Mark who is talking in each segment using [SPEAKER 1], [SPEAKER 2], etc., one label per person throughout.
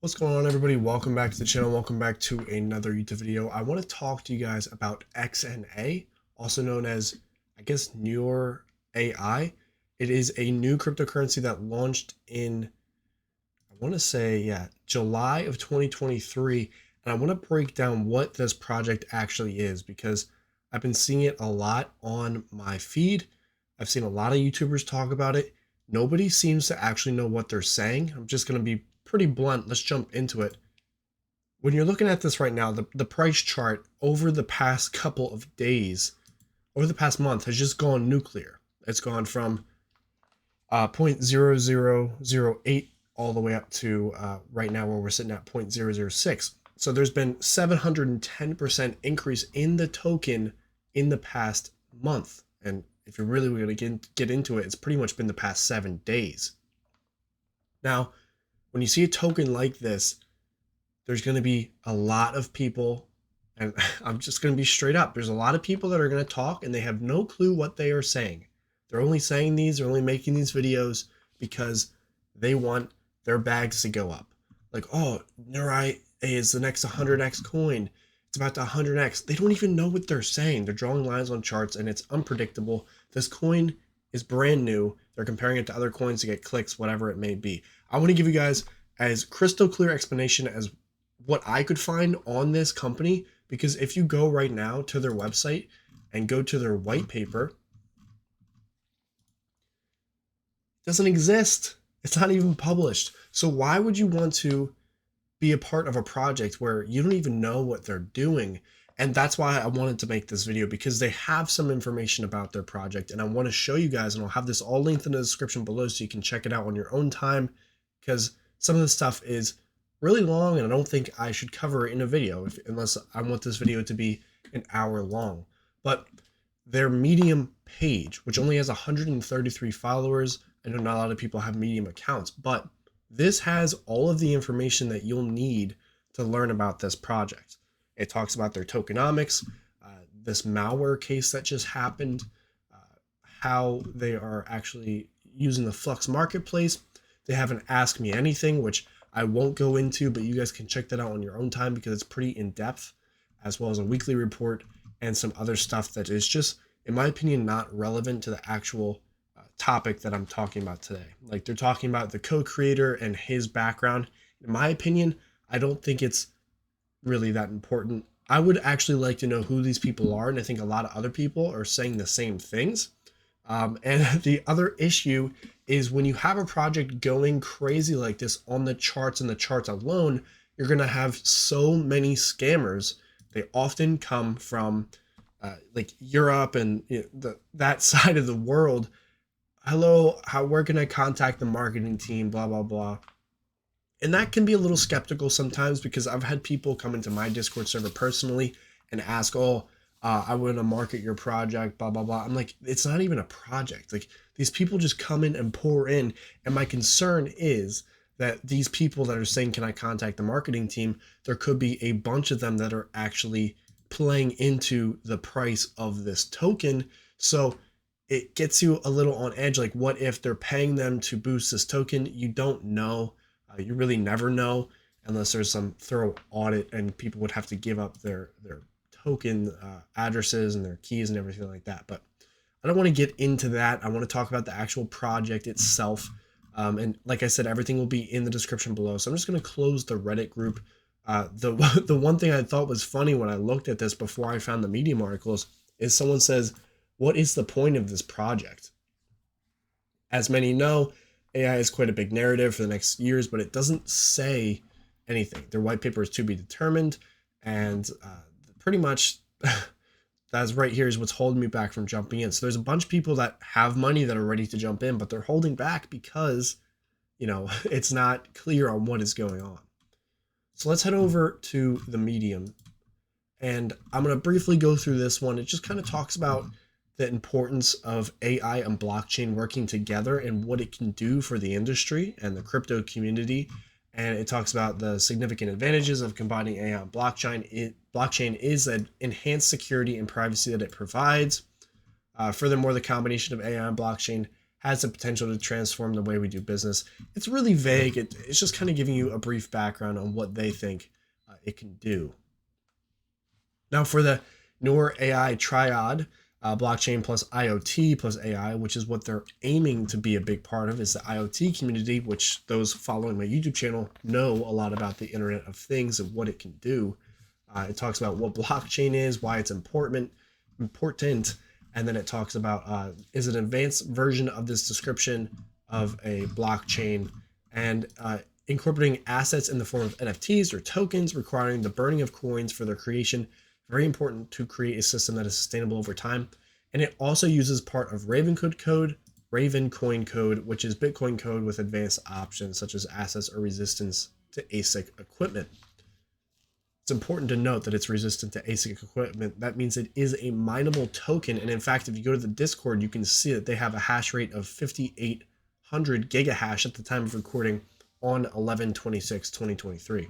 [SPEAKER 1] What's going on, everybody? Welcome back to the channel. Welcome back to another YouTube video. I want to talk to you guys about XNA, also known as, I guess, NeurAI. It is a new cryptocurrency that launched in, I want to say, July of 2023. And I want to break down what this project actually is because I've been seeing it a lot on my feed. I've seen a lot of YouTubers talk about it. Nobody seems to actually know what they're saying. I'm just going to be pretty blunt. Let's jump into it. When you're looking at this right now, the price chart over the past couple of days, over the past month, has just gone nuclear. It's gone from 0.0008 all the way up to right now where we're sitting at 0.006. So there's been 710% increase in the token in the past month. And if you're really going to get into it, it's pretty much been the past 7 days. Now, when you see a token like this, there's going to be a lot of people, and I'm just going to be straight up. There's a lot of people that are going to talk and they have no clue what they are saying. They're only saying these, they're only making these videos because they want their bags to go up. Like, oh, NeurAI is the next 100x coin. It's about to 100x. They don't even know what they're saying. They're drawing lines on charts and it's unpredictable. This coin is brand new. They're comparing it to other coins to get clicks, whatever it may be. I want to give you guys as crystal clear explanation as what I could find on this company, because if you go right now to their website and go to their white paper, it doesn't exist. It's not even published. So why would you want to be a part of a project where you don't even know what they're doing? And that's why I wanted to make this video, because they have some information about their project and I want to show you guys, and I'll have this all linked in the description below so you can check it out on your own time, because some of the stuff is really long and I don't think I should cover it in a video unless I want this video to be an hour long. But their Medium page, which only has 133 followers, I know not a lot of people have Medium accounts, but this has all of the information that you'll need to learn about this project. It talks about their tokenomics, this malware case that just happened, how they are actually using the Flux marketplace. They have an Ask Me Anything, which I won't go into, but you guys can check that out on your own time because it's pretty in depth, as well as a weekly report and some other stuff that is just, in my opinion, not relevant to the actual topic that I'm talking about today. Like, they're talking about the co-creator and his background. In my opinion, I don't think it's really that important. I would actually like to know who these people are, and I think a lot of other people are saying the same things. And the other issue is when you have a project going crazy like this on the charts and the charts alone, you're going to have so many scammers. They often come from like Europe and that side of the world. Hello, where can I contact the marketing team? Blah, blah, blah. And that can be a little skeptical sometimes, because I've had people come into my Discord server personally and ask, oh, I want to market your project, blah, blah, blah. I'm like, it's not even a project. Like, these people just come in and pour in. And my concern is that these people that are saying, can I contact the marketing team? There could be a bunch of them that are actually playing into the price of this token. So it gets you a little on edge. Like, what if they're paying them to boost this token? You don't know. You really never know unless there's some thorough audit and people would have to give up their token addresses and their keys and everything like that. But I don't want to get into that. I want to talk about the actual project itself. And like I said, everything will be in the description below. So I'm just going to close the Reddit group. The one thing I thought was funny when I looked at this before I found the Medium articles is someone says, what is the point of this project? As many know, AI is quite a big narrative for the next years, but it doesn't say anything. Their white paper is to be determined, and pretty much that's right here is what's holding me back from jumping in. So there's a bunch of people that have money that are ready to jump in, but they're holding back because, it's not clear on what is going on. So let's head over to the Medium, and I'm going to briefly go through this one. It just kind of talks about the importance of AI and blockchain working together and what it can do for the industry and the crypto community. And it talks about the significant advantages of combining AI and blockchain. Blockchain is an enhanced security and privacy that it provides. Furthermore, the combination of AI and blockchain has the potential to transform the way we do business. It's really vague. It's just kind of giving you a brief background on what they think it can do. Now for the NeurAI triad, blockchain plus IoT plus AI, which is what they're aiming to be a big part of, is the IoT community, which those following my YouTube channel know a lot about the Internet of Things and what it can do. It talks about what blockchain is, why it's important, and then it talks about is an advanced version of this description of a blockchain, and incorporating assets in the form of NFTs or tokens, requiring the burning of coins for their creation. Very important to create a system that is sustainable over time. And it also uses part of Ravencoin code, which is Bitcoin code with advanced options such as assets or resistance to ASIC equipment. It's important to note that it's resistant to ASIC equipment. That means it is a mineable token. And in fact, if you go to the Discord, you can see that they have a hash rate of 5,800 gigahash at the time of recording on 11/26/2023.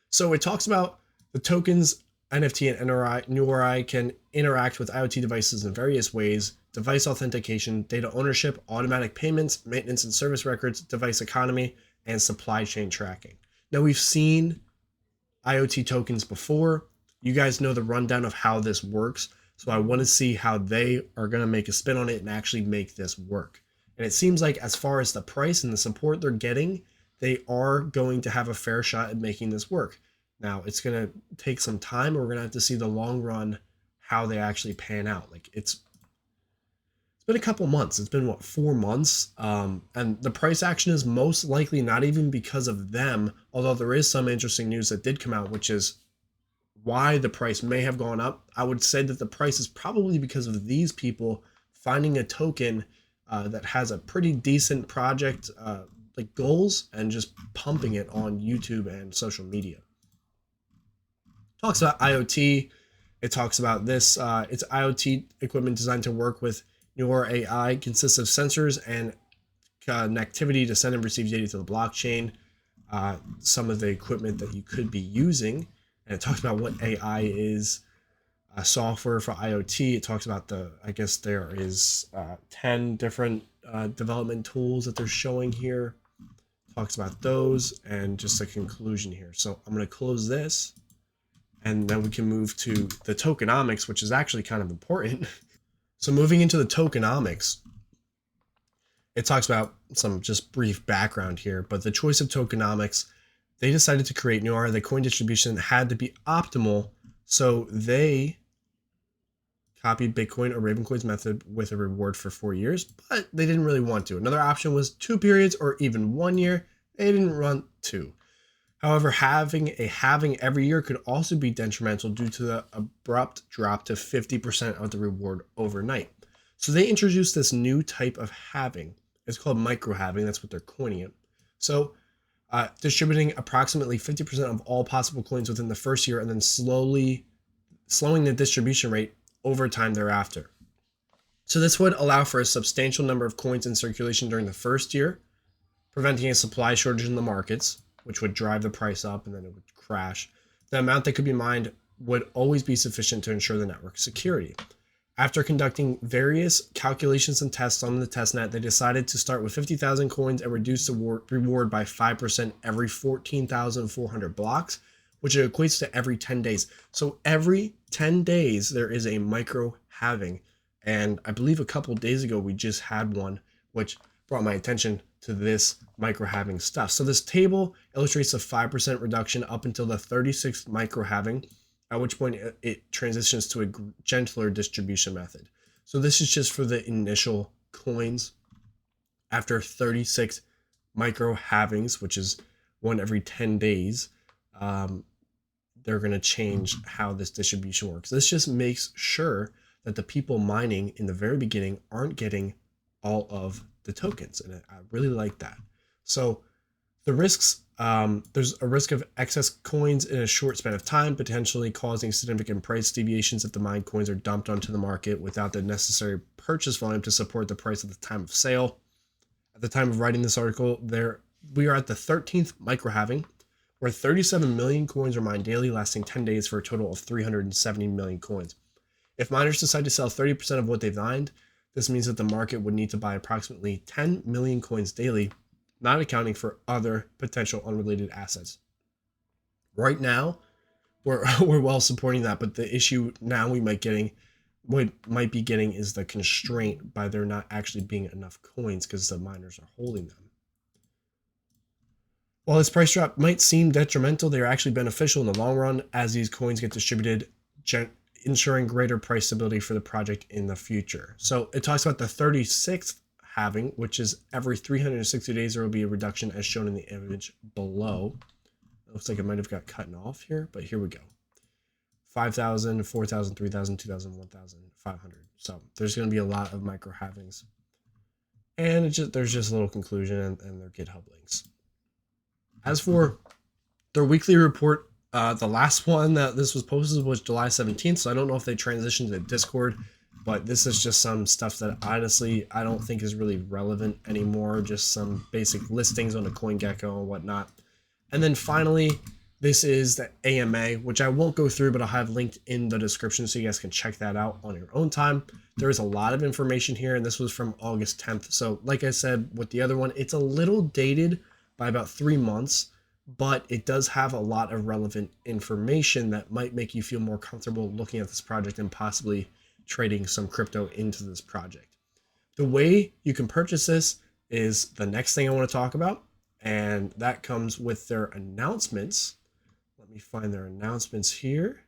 [SPEAKER 1] So it talks about the tokens, NFT, and NeurAI can interact with IoT devices in various ways: device authentication, data ownership, automatic payments, maintenance and service records, device economy, and supply chain tracking. Now, we've seen IoT tokens before. You guys know the rundown of how this works. So I want to see how they are going to make a spin on it and actually make this work. And it seems like as far as the price and the support they're getting, they are going to have a fair shot at making this work. Now, it's going to take some time. We're going to have to see the long run, how they actually pan out. Like it's been a couple months. It's been, what, 4 months? And the price action is most likely not even because of them, although there is some interesting news that did come out, which is why the price may have gone up. I would say that the price is probably because of these people finding a token that has a pretty decent project like goals and just pumping it on YouTube and social media. Talks about IoT. It talks about this. It's IoT equipment designed to work with NeurAI, consists of sensors and connectivity to send and receive data to the blockchain. Some of the equipment that you could be using. And it talks about what AI is, software for IoT. It talks about I guess there is 10 different development tools that they're showing here. Talks about those and just a conclusion here. So I'm going to close this. And then we can move to the tokenomics, which is actually kind of important. So moving into the tokenomics, it talks about some just brief background here, but the choice of tokenomics, they decided to create NeurAI. The coin distribution had to be optimal, so they copied Bitcoin or Ravencoin's method with a reward for 4 years, but they didn't really want to. Another option was 2 periods or even 1 year. They didn't want to. However, having a halving every year could also be detrimental due to the abrupt drop to 50% of the reward overnight. So they introduced this new type of halving. It's called micro halving. That's what they're coining it. So distributing approximately 50% of all possible coins within the first year and then slowing the distribution rate over time thereafter. So this would allow for a substantial number of coins in circulation during the first year, preventing a supply shortage in the markets, which would drive the price up and then it would crash. The amount that could be mined would always be sufficient to ensure the network security. After conducting various calculations and tests on the testnet, they decided to start with 50,000 coins and reduce the reward by 5% every 14,400 blocks, which equates to every 10 days. So every 10 days, there is a micro halving. And I believe a couple days ago, we just had one, which brought my attention to this micro halving stuff. So this table illustrates a 5% reduction up until the 36th micro halving, at which point it transitions to a gentler distribution method. So this is just for the initial coins. After 36 micro halvings, which is one every 10 days, they're going to change how this distribution works. This just makes sure that the people mining in the very beginning aren't getting all of the tokens, and I really like that. So the risks, there's a risk of excess coins in a short span of time, potentially causing significant price deviations if the mined coins are dumped onto the market without the necessary purchase volume to support the price at the time of sale. At the time of writing this article, we are at the 13th micro halving, where 37 million coins are mined daily, lasting 10 days for a total of 370 million coins. If miners decide to sell 30% of what they've mined, This means that the market would need to buy approximately 10 million coins daily, not accounting for other potential unrelated assets. Right now, we're well supporting that, but the issue now we might be getting is the constraint by there not actually being enough coins because the miners are holding them. While this price drop might seem detrimental, they are actually beneficial in the long run as these coins get distributed, ensuring greater price stability for the project in the future. So it talks about the 36th halving, which is every 360 days there will be a reduction as shown in the image below. It looks like it might have got cut off here, but here we go. 5,000, 4,000, 3,000, 2,000, 1,500. So there's going to be a lot of micro halvings. And there's just a little conclusion and their GitHub links. As for their weekly report, the last one that this was posted was July 17th. So I don't know if they transitioned to Discord, but this is just some stuff that honestly I don't think is really relevant anymore. Just some basic listings on the CoinGecko and whatnot. And then finally, this is the AMA, which I won't go through, but I'll have linked in the description so you guys can check that out on your own time. There is a lot of information here, and this was from August 10th. So like I said, with the other one, it's a little dated by about 3 months, but it does have a lot of relevant information that might make you feel more comfortable looking at this project and possibly trading some crypto into this project. The way you can purchase this is the next thing I want to talk about, and that comes with their announcements. Let me find their announcements here.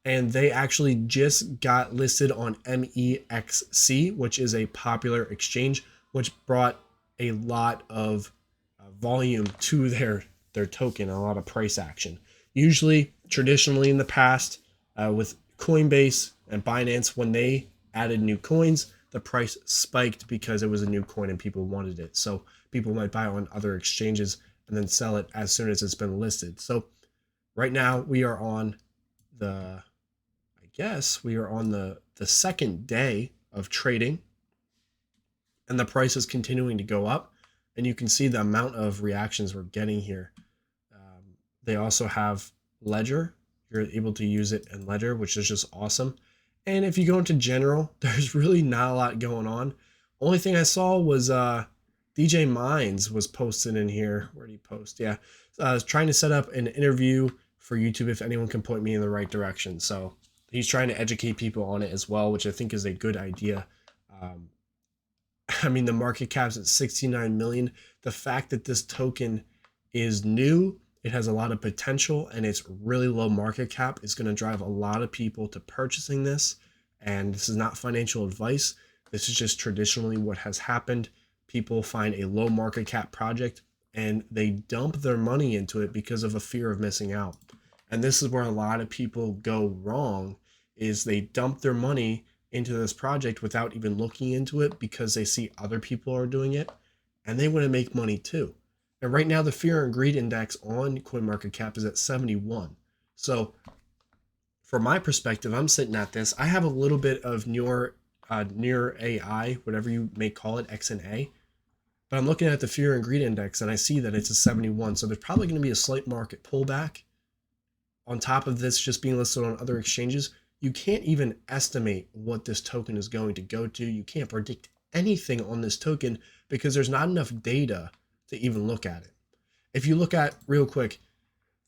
[SPEAKER 1] And they actually just got listed on MEXC, which is a popular exchange, which brought a lot of volume to their token, a lot of price action. Usually, traditionally in the past, with Coinbase and Binance, when they added new coins, the price spiked because it was a new coin and people wanted it. So people might buy on other exchanges and then sell it as soon as it's been listed. So right now we are on the second day of trading, and the price is continuing to go up, and you can see the amount of reactions we're getting here. They also have Ledger. You're able to use it in Ledger, which is just awesome. And if you go into general, there's really not a lot going on. Only thing I saw was DJ Mines was posted in here. Where did he post? Yeah, I was trying to set up an interview for YouTube if anyone can point me in the right direction. So he's trying to educate people on it as well, which I think is a good idea. I mean, the market cap's at 69 million. The fact that this token is new, it has a lot of potential, and it's really low market cap is going to drive a lot of people to purchasing this. And this is not financial advice. This is just traditionally what has happened. People find a low market cap project and they dump their money into it because of a fear of missing out. And this is where a lot of people go wrong, is they dump their money into this project without even looking into it because they see other people are doing it and they want to make money too. And right now the fear and greed index on CoinMarketCap is at 71. So from my perspective, I'm sitting at this. I have a little bit of NeurAI, whatever you may call it, XNA. But I'm looking at the fear and greed index and I see that it's a 71. So there's probably going to be a slight market pullback. On top of this just being listed on other exchanges, you can't even estimate what this token is going to go to. You can't predict anything on this token because there's not enough data to even look at it. If you look at real quick,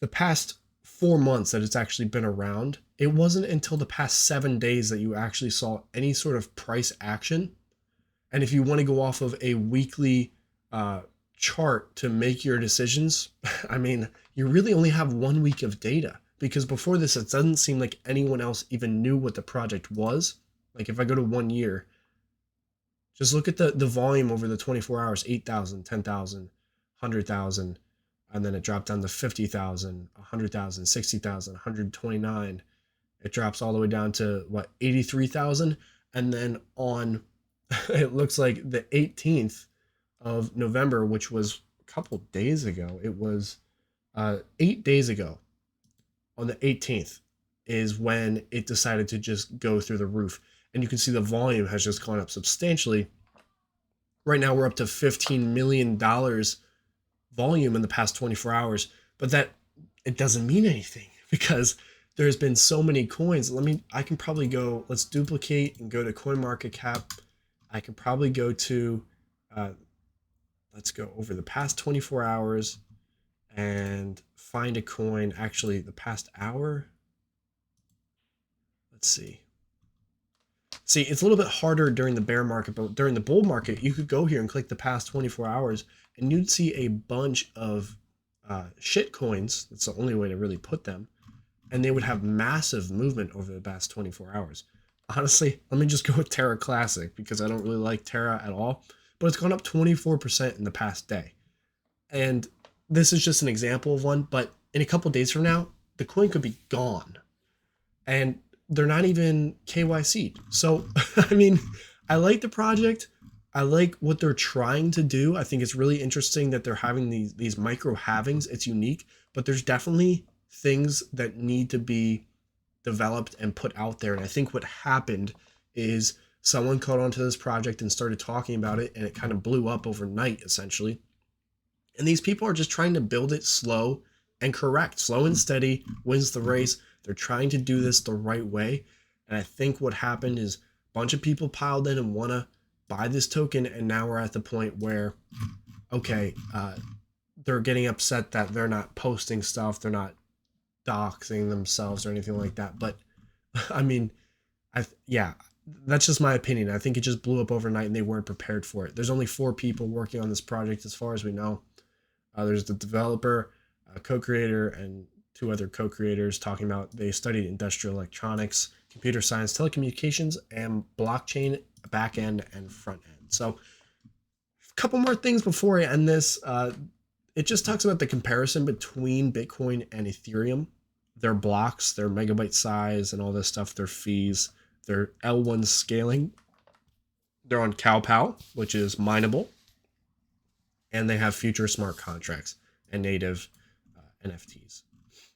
[SPEAKER 1] the past 4 months that it's actually been around, it wasn't until the past 7 days that you actually saw any sort of price action. And if you want to go off of a weekly chart to make your decisions, I mean, you really only have 1 week of data. Because before this, it doesn't seem like anyone else even knew what the project was. Like if I go to 1 year, just look at the volume over the 24 hours, 8,000, 10,000, 100,000, and then it dropped down to 50,000, 100,000, 60,000, 129. It drops all the way down to what, 83,000. And then on, it looks like the 18th of November, which was a couple days ago, it was 8 days ago. On the 18th is when it decided to just go through the roof. And you can see the volume has just gone up substantially. Right now we're up to $15 million volume in the past 24 hours, but that it doesn't mean anything because there's been so many coins. I can probably go, let's duplicate and go to CoinMarketCap. I can probably go to, let's go over the past 24 hours and find a coin. Actually, the past hour. Let's see. See, it's a little bit harder during the bear market, but during the bull market, you could go here and click the past 24 hours and you'd see a bunch of shit coins. That's the only way to really put them. And they would have massive movement over the past 24 hours. Honestly, let me just go with Terra Classic because I don't really like Terra at all, but it's gone up 24% in the past day. And this is just an example of one, but in a couple days from now, the coin could be gone. And they're not even KYC'd. So, I mean, I like the project. I like what they're trying to do. I think it's really interesting that they're having these micro halvings. It's unique, but there's definitely things that need to be developed and put out there. And I think what happened is someone caught onto this project and started talking about it, and it kind of blew up overnight, essentially. And these people are just trying to build it slow and correct. Slow and steady wins the race. They're trying to do this the right way. And I think what happened is a bunch of people piled in and want to buy this token. And now we're at the point where, okay, they're getting upset that they're not posting stuff. They're not doxing themselves or anything like that. But I mean, yeah, that's just my opinion. I think it just blew up overnight and they weren't prepared for it. There's only 4 people working on this project as far as we know. There's the developer, co-creator, and 2 other co-creators talking about they studied industrial electronics, computer science, telecommunications, and blockchain back end and front end. So a couple more things before I end this. It just talks about the comparison between Bitcoin and Ethereum, their blocks, their megabyte size, and all this stuff, their fees, their L1 scaling. They're on CowPow, which is mineable, and they have future smart contracts and native NFTs.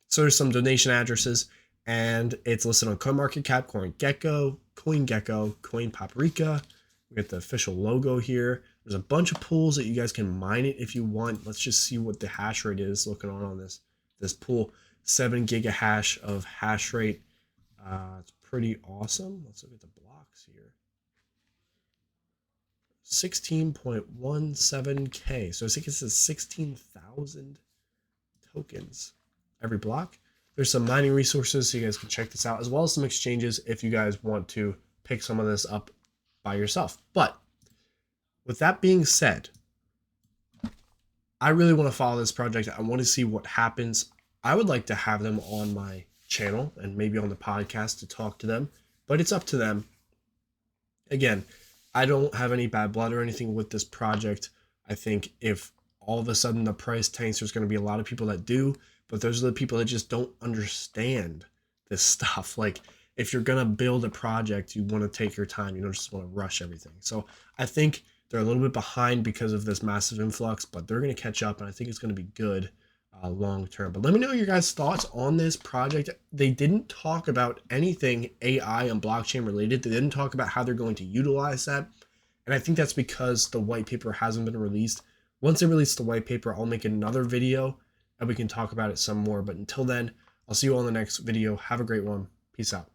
[SPEAKER 1] So there's some donation addresses, and it's listed on CoinMarketCap, CoinGecko, CoinGecko, CoinPaprika. We got the official logo here. There's a bunch of pools that you guys can mine it if you want. Let's just see what the hash rate is looking on this pool. 7 gigahash of hash rate. It's pretty awesome. Let's look at the blocks here. 16.17K. So I think it says 16,000 tokens every block. There's some mining resources, so you guys can check this out, as well as some exchanges if you guys want to pick some of this up by yourself. But with that being said, I really want to follow this project. I want to see what happens. I would like to have them on my channel and maybe on the podcast to talk to them, but it's up to them. Again, I don't have any bad blood or anything with this project. I think if all of a sudden the price tanks, there's going to be a lot of people that do, but those are the people that just don't understand this stuff. Like, if you're going to build a project, you want to take your time. You don't just want to rush everything. So I think they're a little bit behind because of this massive influx, but they're going to catch up, and I think it's going to be good long term. But let me know your guys' thoughts on this project. They didn't talk about anything AI and blockchain related. They didn't talk about how they're going to utilize that. And I think that's because the white paper hasn't been released. Once they release the white paper, I'll make another video and we can talk about it some more. But until then, I'll see you all in the next video. Have a great one. Peace out.